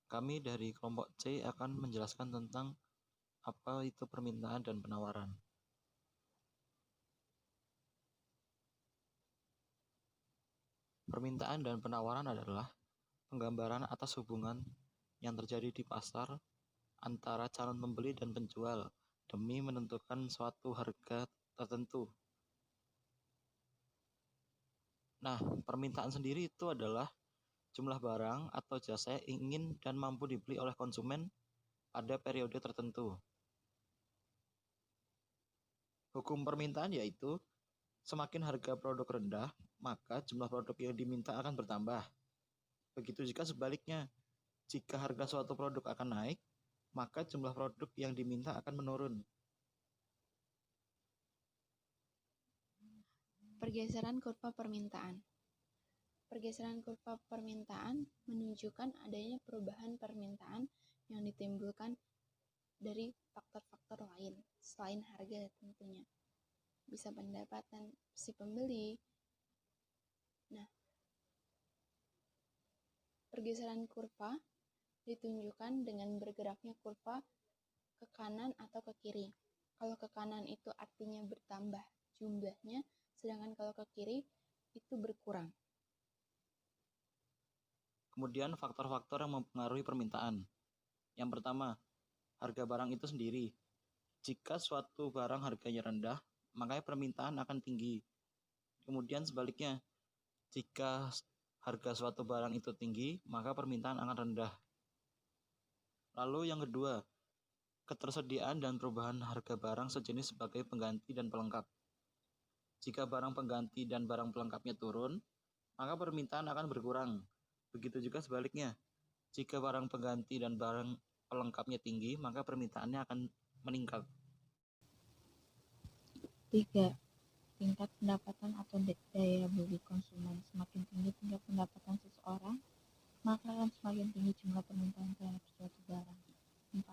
Kami dari kelompok C akan menjelaskan tentang apa itu permintaan dan penawaran. Permintaan dan penawaran adalah penggambaran atas hubungan yang terjadi di pasar antara calon pembeli dan penjual demi menentukan suatu harga tertentu. Nah, permintaan sendiri itu adalah jumlah barang atau jasa yang ingin dan mampu dibeli oleh konsumen pada periode tertentu. Hukum permintaan yaitu semakin harga produk rendah, maka jumlah produk yang diminta akan bertambah. Begitu jika sebaliknya, jika harga suatu produk akan naik, maka jumlah produk yang diminta akan menurun. Pergeseran kurva permintaan. Pergeseran kurva permintaan menunjukkan adanya perubahan permintaan yang ditimbulkan dari faktor-faktor lain selain harga tentunya. Bisa pendapatan si pembeli. Nah, pergeseran kurva ditunjukkan dengan bergeraknya kurva ke kanan atau ke kiri. Kalau ke kanan itu artinya bertambah jumlahnya, sedangkan kalau ke kiri itu berkurang. Kemudian faktor-faktor yang mempengaruhi permintaan. Yang pertama, harga barang itu sendiri. Jika suatu barang harganya rendah, maka permintaan akan tinggi. Kemudian sebaliknya, jika harga suatu barang itu tinggi, maka permintaan akan rendah. Lalu yang kedua, ketersediaan dan perubahan harga barang sejenis sebagai pengganti dan pelengkap. Jika barang pengganti dan barang pelengkapnya turun, maka permintaan akan berkurang. Begitu juga sebaliknya. Jika barang pengganti dan barang pelengkapnya tinggi, maka permintaannya akan meningkat. 3. Tingkat pendapatan atau daya beli konsumen. Semakin tinggi tingkat pendapatan seseorang, maka akan semakin tinggi jumlah permintaan terhadap suatu barang. 4.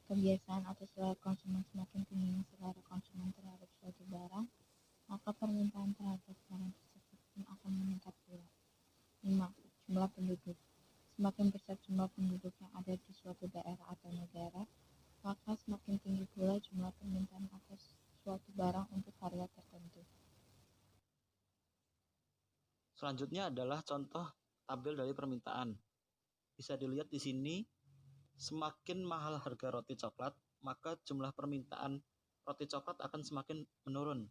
Kebiasaan atau selera konsumen. Semakin tingginya selera konsumen terhadap suatu barang, maka permintaan terhadap barang tersebut pun akan meningkat pula. 5. Jumlah penduduk. Semakin besar jumlah penduduk yang ada di suatu daerah atau negara, maka semakin tinggi pula jumlah permintaan atas suatu barang untuk harga tertentu. Selanjutnya adalah contoh tabel dari permintaan. Bisa dilihat di sini, semakin mahal harga roti coklat, maka jumlah permintaan roti coklat akan semakin menurun.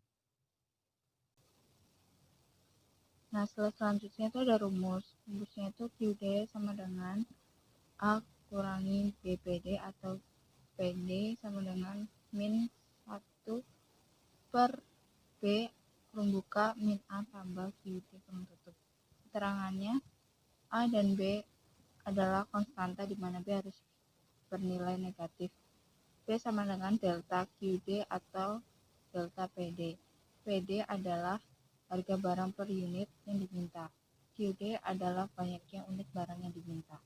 Nah, selanjutnya itu ada rumus. Rumusnya itu QD sama dengan A kurangi BPD atau PD sama dengan min 1 per B kurung buka min A tambah QD kurung tutup. Keterangannya, A dan B adalah konstanta di mana B harus bernilai negatif. B sama dengan delta QD atau delta PD. PD adalah harga barang per unit yang diminta. QD adalah banyaknya unit barang yang diminta.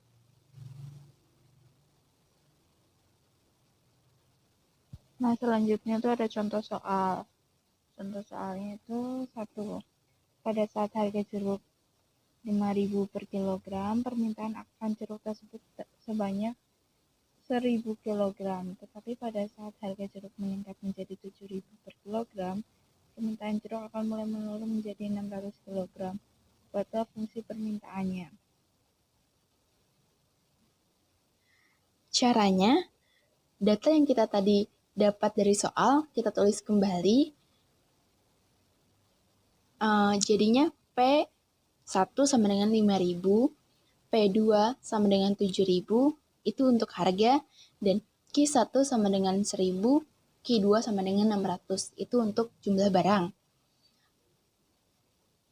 Nah, selanjutnya itu ada contoh soal. Contoh soalnya itu 1. Pada saat harga jeruk 5.000 per kilogram, permintaan akan jeruk tersebut sebanyak 1.000 kilogram. Tetapi pada saat harga jeruk meningkat menjadi 7.000 per kilogram, permintaan jeruk akan mulai menurun menjadi 600 kilogram. Buatlah fungsi permintaannya. Caranya, data yang kita tadi dapat dari soal, kita tulis kembali. Jadinya P1 sama dengan 5.000, P2 sama dengan 7.000, itu untuk harga, dan Q1 sama dengan 1.000, Q2 sama dengan 600, itu untuk jumlah barang.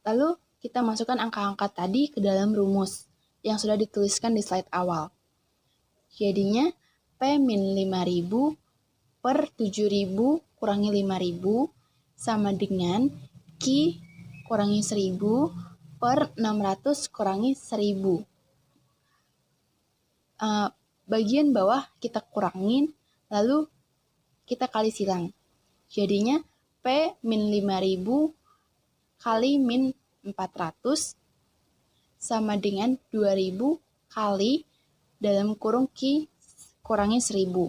Lalu kita masukkan angka-angka tadi ke dalam rumus yang sudah dituliskan di slide awal. Jadinya P min 5.000 per 7.000 kurangi 5.000 sama dengan Q kurangi 1.000 per 600 kurangi 1.000. Bagian bawah kita kurangin, lalu kita kali silang. Jadinya P min 5.000 kali min 400 sama dengan 2.000 kali dalam kurung Q kurangi 1000.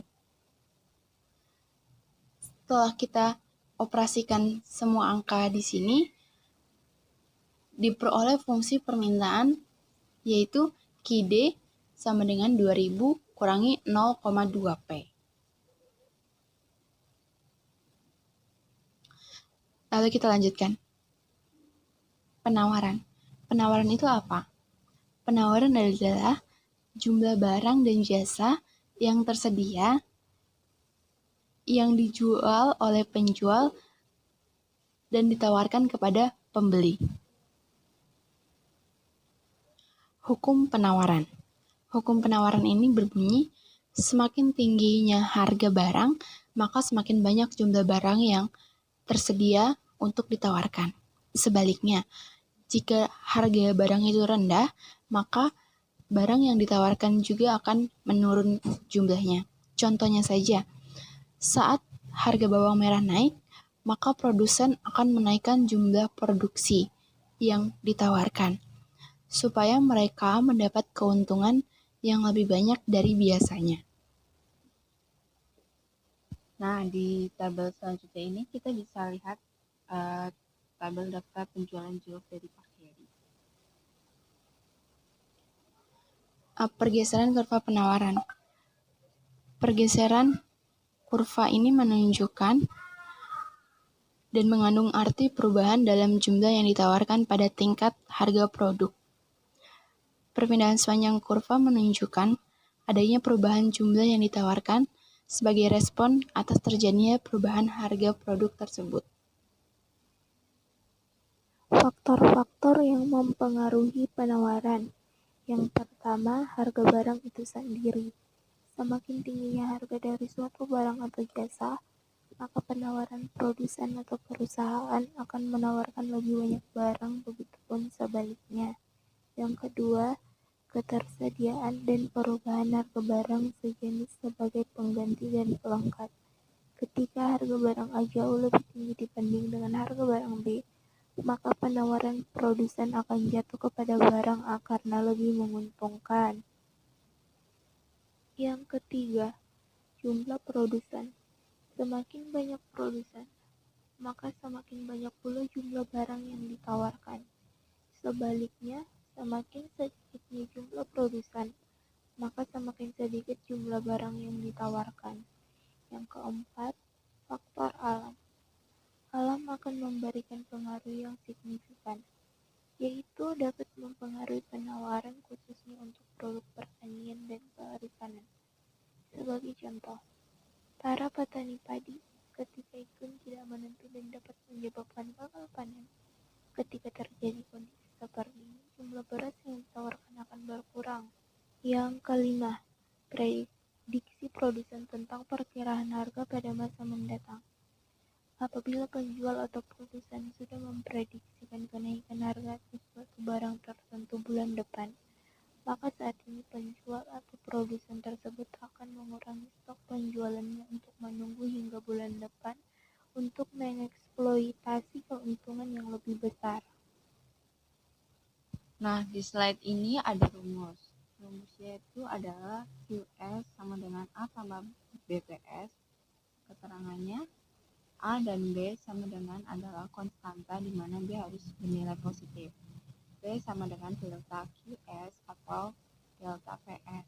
Setelah kita operasikan semua angka di sini, diperoleh fungsi permintaan yaitu QD sama dengan 2000 kurangi 0,2 P. Lalu kita lanjutkan. Penawaran. Penawaran itu apa? Penawaran adalah jumlah barang dan jasa yang tersedia yang dijual oleh penjual dan ditawarkan kepada pembeli. Hukum penawaran. Hukum penawaran ini berbunyi, semakin tingginya harga barang, maka semakin banyak jumlah barang yang tersedia untuk ditawarkan. Sebaliknya, jika harga barang itu rendah, maka barang yang ditawarkan juga akan menurun jumlahnya. Contohnya saja, saat harga bawang merah naik, maka produsen akan menaikkan jumlah produksi yang ditawarkan, supaya mereka mendapat keuntungan yang lebih banyak dari biasanya. Nah, di tabel selanjutnya ini kita bisa lihat tabel daftar penjualan cilok dari Pak Heri. Pergeseran kurva penawaran. Pergeseran kurva ini menunjukkan dan mengandung arti perubahan dalam jumlah yang ditawarkan pada tingkat harga produk. Perpindahan sepanjang kurva menunjukkan adanya perubahan jumlah yang ditawarkan sebagai respon atas terjadinya perubahan harga produk tersebut. Faktor-faktor yang mempengaruhi penawaran. Yang pertama, harga barang itu sendiri. Semakin tingginya harga dari suatu barang atau jasa, maka penawaran produsen atau perusahaan akan menawarkan lebih banyak barang, begitupun sebaliknya. Yang kedua, ketersediaan dan perubahan harga barang sejenis sebagai pengganti dan pelengkap. Ketika harga barang A jauh lebih tinggi dibanding dengan harga barang B, maka penawaran produsen akan jatuh kepada barang A karena lebih menguntungkan. Yang ketiga, jumlah produsen. Semakin banyak produsen, maka semakin banyak pula jumlah barang yang ditawarkan. Sebaliknya, semakin sedikitnya jumlah produsen, maka semakin sedikit jumlah barang yang ditawarkan. Yang keempat, faktor alam. Alam akan memberikan pengaruh yang signifikan, yaitu dapat mempengaruhi penawaran khususnya untuk produk pertanian dan perikanan. Sebagai contoh, para petani padi ketika iklim tidak menentu dan dapat menyebabkan gagal panen. Ketika terjadi kondisi seperti ini, jumlah beras yang ditawarkan akan berkurang. Yang kelima, prediksi produsen tentang perkiraan harga pada masa mendatang. Apabila penjual atau produsen sudah memprediksikan kenaikan harga sesuatu barang tertentu bulan depan, maka saat ini penjual atau produsen tersebut akan mengurangi stok penjualannya untuk menunggu hingga bulan depan untuk mengeksploitasi keuntungan yang lebih besar. Nah, di slide ini ada rumus. Rumusnya itu adalah QS sama dengan A tambah BPS. Keterangannya, A dan B sama dengan adalah konstanta di mana B harus bernilai positif. B sama dengan delta QS atau delta PS.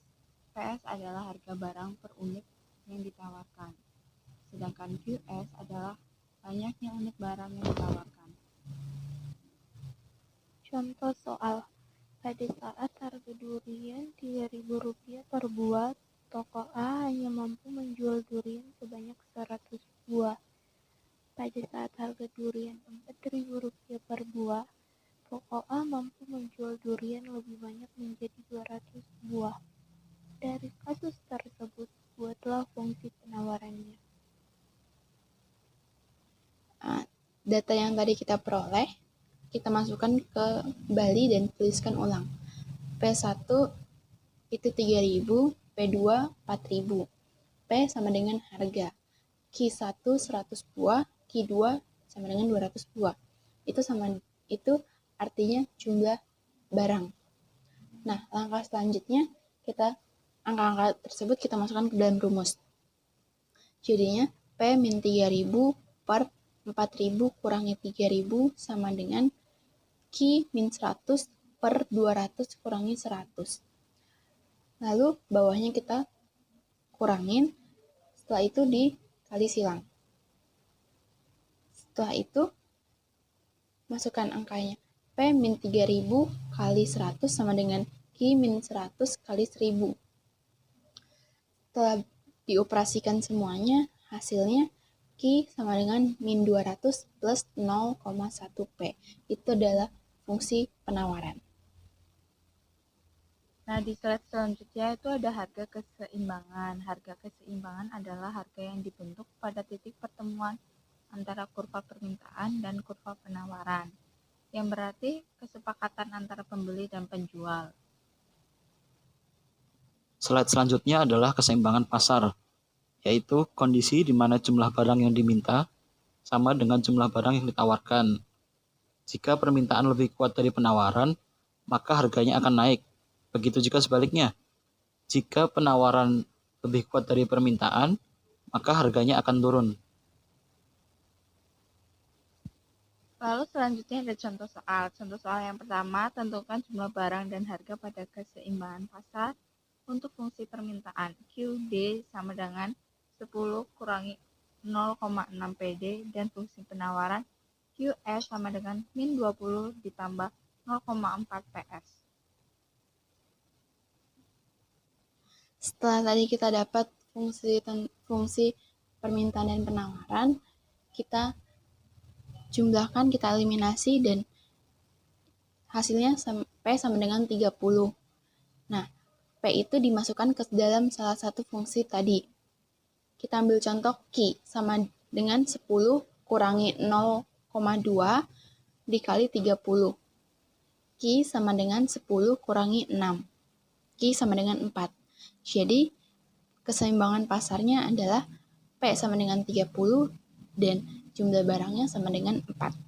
PS adalah harga barang per unit yang ditawarkan. Sedangkan QS adalah banyaknya unit barang yang ditawarkan. Contoh soal, pada saat harga durian Rp3.000 per buah, toko A hanya mampu menjual durian sebanyak 100 buah. Pada saat harga durian Rp4.000 per buah, toko A mampu menjual durian lebih banyak menjadi 200 buah. Dari kasus tersebut, buatlah fungsi penawarannya. Data yang tadi kita peroleh, kita masukkan ke Bali dan tuliskan ulang. P1 itu 3.000, P2 4.000. P sama dengan harga. Q1 100 buah, Q2 sama dengan 200 buah. Itu artinya jumlah barang. Nah, langkah selanjutnya kita angka-angka tersebut kita masukkan ke dalam rumus. Jadinya P min 3.000 per 4.000 kurangi 3.000 sama dengan Q min 100 per 200 kurangi 100. Lalu bawahnya kita kurangin, setelah itu dikali silang. Setelah itu masukkan angkanya. P min 3.000 kali 100 sama dengan Q min 100 kali 1.000. Setelah dioperasikan semuanya, hasilnya Q sama dengan min 200 plus 0,1 P. Itu adalah fungsi penawaran. Nah, di slide selanjutnya itu ada harga keseimbangan. Harga keseimbangan adalah harga yang dibentuk pada titik pertemuan antara kurva permintaan dan kurva penawaran, yang berarti kesepakatan antara pembeli dan penjual. Slide selanjutnya adalah keseimbangan pasar, yaitu kondisi di mana jumlah barang yang diminta sama dengan jumlah barang yang ditawarkan. Jika permintaan lebih kuat dari penawaran, maka harganya akan naik. Begitu juga sebaliknya. Jika penawaran lebih kuat dari permintaan, maka harganya akan turun. Lalu selanjutnya ada contoh soal. Contoh soal yang pertama, tentukan jumlah barang dan harga pada keseimbangan pasar untuk fungsi permintaan. QD sama dengan 10 kurangi 0,6 PD dan fungsi penawaran QS sama dengan min 20 ditambah 0,4 PS. Setelah tadi kita dapat fungsi permintaan dan penawaran, kita jumlahkan, kita eliminasi, dan hasilnya P sama dengan 30. Nah, P itu dimasukkan ke dalam salah satu fungsi tadi. Kita ambil contoh Q sama dengan 10 kurangi 0,2 dikali 30. Q sama dengan 10 kurangi 6. Q sama dengan 4. Jadi, keseimbangan pasarnya adalah P sama dengan 30 dan jumlah barangnya sama dengan 4.